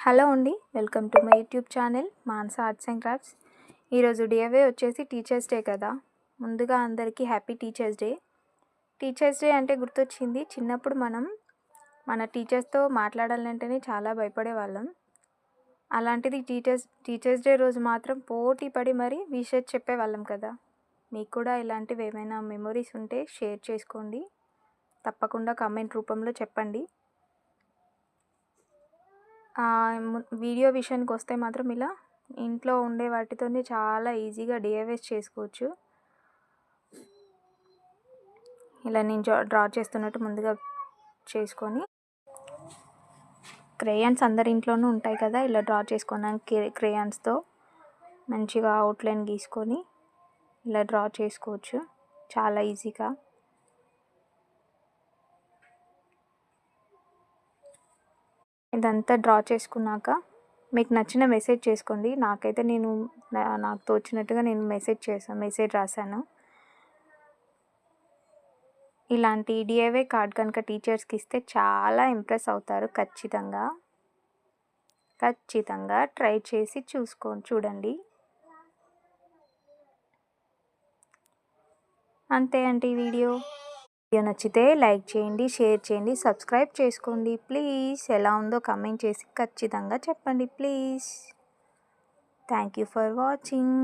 Hello అండి, welcome to my YouTube channel Manasa arts and crafts. ఈరోజు డిఏవే వచ్చేసి teachers day కదా. ముందుగా అందరికీ happy teachers day. Teachers day అంటే గుర్తొచ్చింది, చిన్నప్పుడు మనం మన టీచర్స్తో మాట్లాడాలంటేనే చాలా భయపడేవాళ్ళం. అలాంటిది టీచర్స్ డే రోజు మాత్రం పోటీ పడి మరీ విషెస్ చెప్పేవాళ్ళం కదా. మీకు కూడా ఇలాంటివి ఏమైనా మెమొరీస్ ఉంటే షేర్ చేసుకోండి, తప్పకుండా కామెంట్ రూపంలో చెప్పండి. వీడియో విషయానికి వస్తే మాత్రం ఇలా ఇంట్లో ఉండే వాటితోనే చాలా ఈజీగా డిఐవైస్ చేసుకోవచ్చు. ఇలా నేను డ్రా చేస్తున్నట్టు ముందుగా చేసుకొని, క్రేయాన్స్ అందరి ఇంట్లోనూ ఉంటాయి కదా, ఇలా డ్రా చేసుకున్నాక క్రేయాన్స్తో మంచిగా అవుట్లైన్ గీసుకొని ఇలా డ్రా చేసుకోవచ్చు చాలా ఈజీగా. ఇదంతా డ్రా చేసుకున్నాక మీకు నచ్చిన మెసేజ్ చేసుకోండి. నాకైతే నాకు తోచినట్టుగా నేను మెసేజ్ రాశాను. ఇలాంటి డిఐవై కార్డ్ కనుక టీచర్స్కి ఇస్తే చాలా ఇంప్రెస్ అవుతారు. ఖచ్చితంగా ట్రై చేసి చూడండి. అంతే అండి. వీడియో నచ్చితే లైక్ చేయండి, షేర్ చేయండి, సబ్స్క్రైబ్ చేసుకోండి ప్లీజ్. ఎలా ఉందో కామెంట్ చేసి ఖచ్చితంగా చెప్పండి please. Thank you for watching.